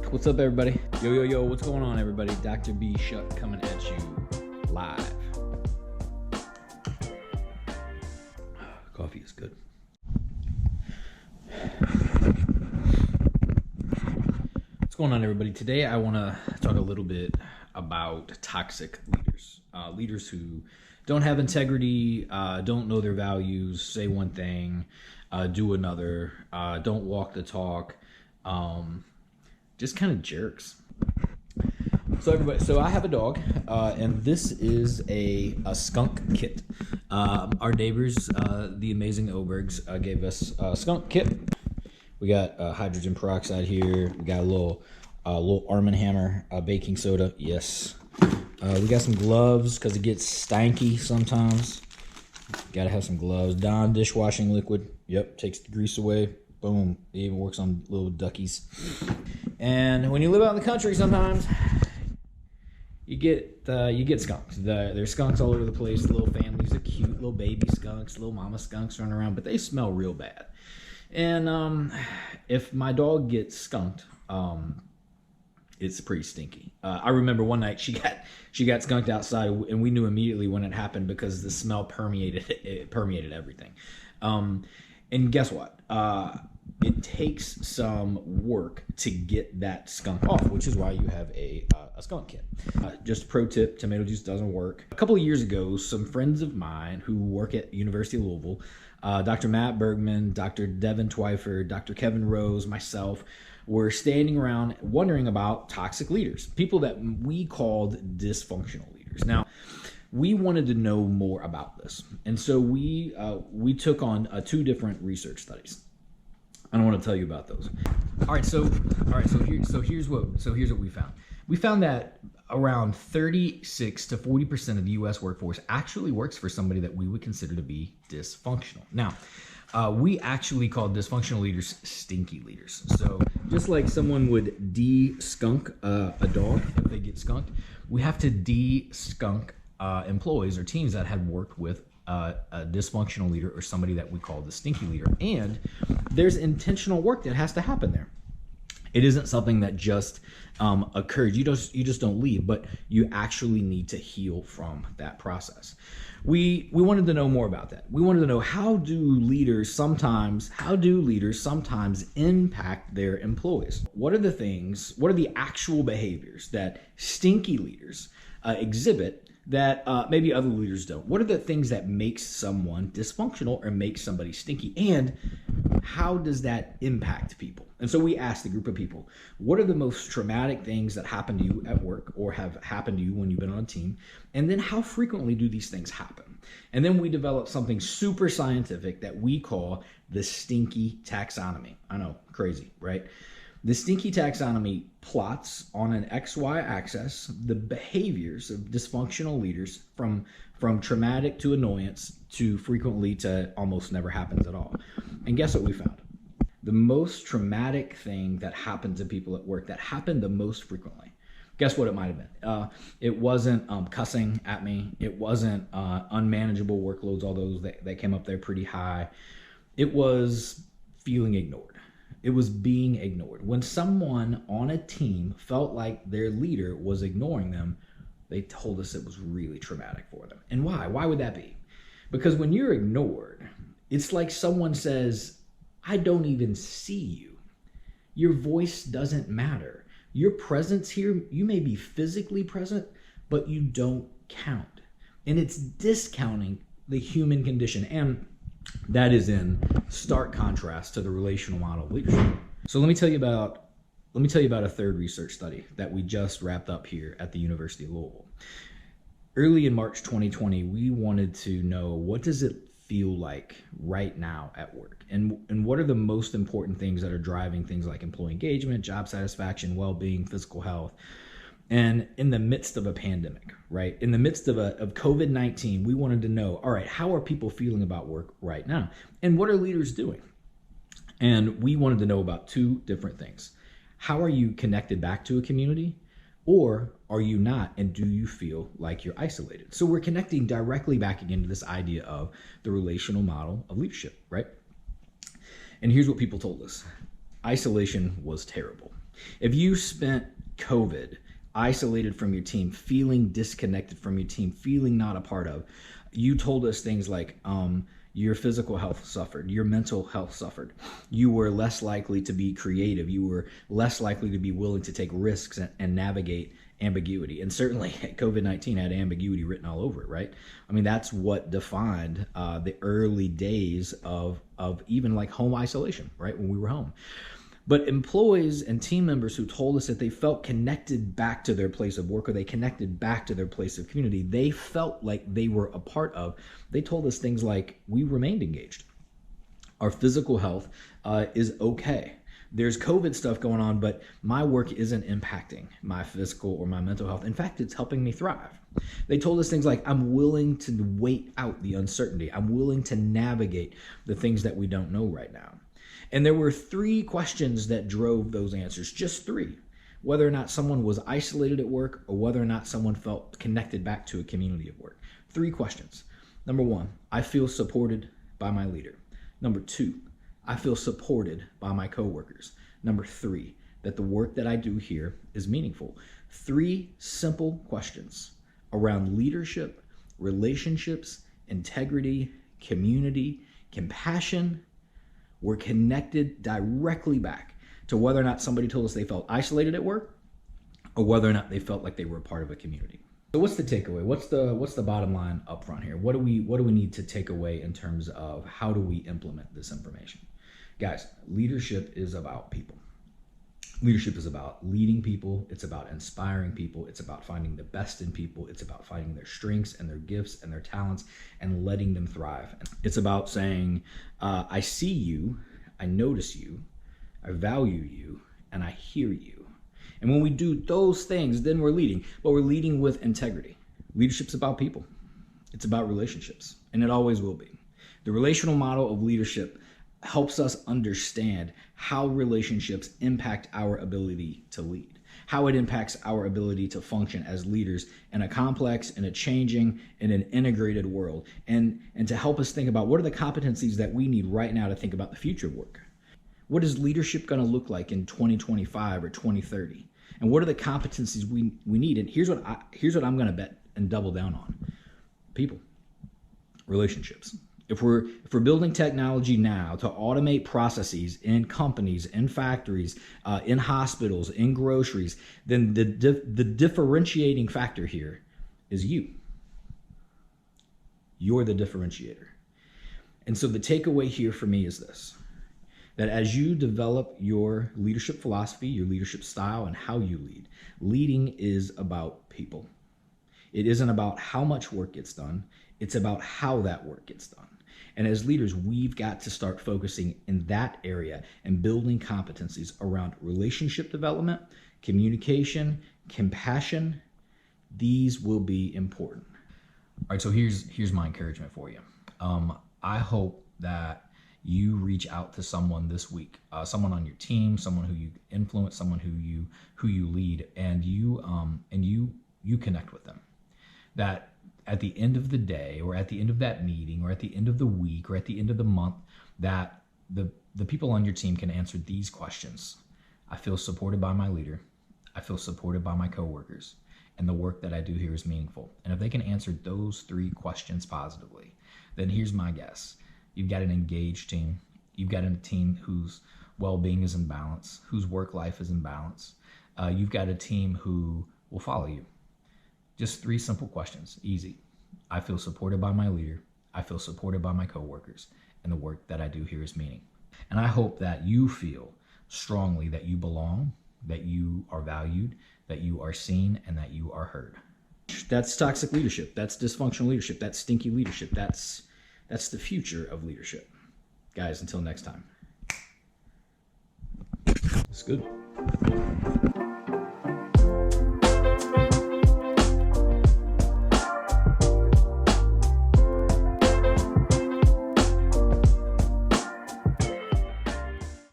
What's up, everybody? Yo, what's going on, everybody? Dr. B Shuck coming at you live. Coffee is good. What's going on, everybody? Today I want to talk a little bit about toxic leaders. Leaders who don't have integrity, don't know their values, say one thing, do another, don't walk the talk, just kind of jerks. So I have a dog, and this is a skunk kit. Our neighbors, the amazing Obergs, gave us a skunk kit. We got hydrogen peroxide here. We got a little Arm & Hammer baking soda. Yes. We got some gloves because it gets stanky sometimes. Gotta have some gloves. Dawn dishwashing liquid. Yep, takes the grease away. Boom. It even works on little duckies. And when you live out in the country, sometimes you get skunks. There's skunks all over the place. Little families of cute little baby skunks, little mama skunks running around, but they smell real bad. And if my dog gets skunked, it's pretty stinky. I remember one night she got skunked outside, and we knew immediately when it happened because the smell permeated everything. And guess what? It takes some work to get that skunk off, which is why you have a skunk kit. Just a pro tip, tomato juice doesn't work. A couple of years ago, some friends of mine who work at University of Louisville, Dr. Matt Bergman, Dr. Devin Twyford, Dr. Kevin Rose, myself, were standing around wondering about toxic leaders, people that we called dysfunctional leaders. Now, we wanted to know more about this, and so we took on two different research studies. I don't want to tell you about those. All right, so here's what we found. We found that around 36 to 40% of the U.S. workforce actually works for somebody that we would consider to be dysfunctional. Now, we actually call dysfunctional leaders stinky leaders. So just like someone would de-skunk a dog if they get skunked, we have to de-skunk employees or teams that had worked with a dysfunctional leader or somebody that we call the stinky leader. And there's intentional work that has to happen there. It isn't something that just occurs. You just don't leave, but you actually need to heal from that process. We wanted to know more about that. We wanted to know how do leaders sometimes impact their employees? What are the actual behaviors that stinky leaders exhibit that maybe other leaders don't? What are the things that makes someone dysfunctional or makes somebody stinky? And how does that impact people? And so we asked a group of people, what are the most traumatic things that happen to you at work or have happened to you when you've been on a team? And then how frequently do these things happen? And then we developed something super scientific that we call the Stinky Taxonomy. I know, crazy, right? The Stinky Taxonomy plots on an XY axis the behaviors of dysfunctional leaders from traumatic to annoyance to frequently to almost never happens at all. And guess what we found? The most traumatic thing that happened to people at work that happened the most frequently. Guess what it might have been? It wasn't cussing at me. It wasn't unmanageable workloads, although they came up there pretty high. It was feeling ignored. It was being ignored. When someone on a team felt like their leader was ignoring them, they told us it was really traumatic for them. And why? Why would that be? Because when you're ignored, it's like someone says, I don't even see you. Your voice doesn't matter. Your presence here, you may be physically present, but you don't count. And it's discounting the human condition. And that is in stark contrast to the relational model of leadership. So let me tell you about a third research study that we just wrapped up here at the University of Louisville. Early in March 2020, we wanted to know, what does it feel like right now at work? And what are the most important things that are driving things like employee engagement, job satisfaction, well-being, physical health? And in the midst of a pandemic, right? In the midst of COVID-19, we wanted to know, all right, how are people feeling about work right now? And what are leaders doing? And we wanted to know about two different things. How are you connected back to a community? Or are you not, and do you feel like you're isolated? So we're connecting directly back again to this idea of the relational model of leadership, right? And here's what people told us. Isolation was terrible. If you spent COVID isolated from your team, feeling disconnected from your team, feeling not a part of, you told us things like your physical health suffered, your mental health suffered, you were less likely to be creative, you were less likely to be willing to take risks and navigate ambiguity. And certainly COVID-19 had ambiguity written all over it, right? I mean, that's what defined the early days of even like home isolation, right? When we were home. But employees and team members who told us that they felt connected back to their place of work, or they connected back to their place of community, they felt like they were a part of, they told us things like, we remained engaged. Our physical health is okay. There's COVID stuff going on, but my work isn't impacting my physical or my mental health. In fact, it's helping me thrive. They told us things like, I'm willing to wait out the uncertainty. I'm willing to navigate the things that we don't know right now. And there were 3 questions that drove those answers, just 3. Whether or not someone was isolated at work, or whether or not someone felt connected back to a community of work. 3 questions. Number 1, I feel supported by my leader. Number 2, I feel supported by my coworkers. Number 3, that the work that I do here is meaningful. 3 simple questions around leadership, relationships, integrity, community, compassion, were connected directly back to whether or not somebody told us they felt isolated at work, or whether or not they felt like they were a part of a community. So what's the takeaway? What's the bottom line up front here? What do we need to take away in terms of how do we implement this information? Guys, leadership is about people. Leadership is about leading people. It's about inspiring people. It's about finding the best in people. It's about finding their strengths and their gifts and their talents and letting them thrive. It's about saying, I see you, I notice you, I value you, and I hear you. And when we do those things, then we're leading, but we're leading with integrity. Leadership's about people. It's about relationships, and it always will be. The relational model of leadership helps us understand how relationships impact our ability to lead, how it impacts our ability to function as leaders in a complex, in a changing, in an integrated world, and to help us think about what are the competencies that we need right now to think about the future of work. What is leadership going to look like in 2025 or 2030? And what are the competencies we need? And here's what I'm going to bet and double down on. People, relationships. If we're building technology now to automate processes in companies, in factories, in hospitals, in groceries, then the differentiating factor here is you. You're the differentiator. And so the takeaway here for me is this, that as you develop your leadership philosophy, your leadership style, and how you lead, leading is about people. It isn't about how much work gets done. It's about how that work gets done. And as leaders, we've got to start focusing in that area and building competencies around relationship development, communication, compassion. These will be important. All right, so here's my encouragement for you. I hope that you reach out to someone this week, someone on your team, someone who you influence, someone who you lead, and you connect with them. That at the end of the day, or at the end of that meeting, or at the end of the week, or at the end of the month, that the people on your team can answer these questions. I feel supported by my leader. I feel supported by my coworkers, and the work that I do here is meaningful. And if they can answer those 3 questions positively, then here's my guess. You've got an engaged team. You've got a team whose well-being is in balance, whose work life is in balance. You've got a team who will follow you. Just 3 simple questions, easy. I feel supported by my leader. I feel supported by my coworkers, and the work that I do here is meaning. And I hope that you feel strongly that you belong, that you are valued, that you are seen, and that you are heard. That's toxic leadership. That's dysfunctional leadership. That's stinky leadership. That's the future of leadership. Guys, until next time. It's good.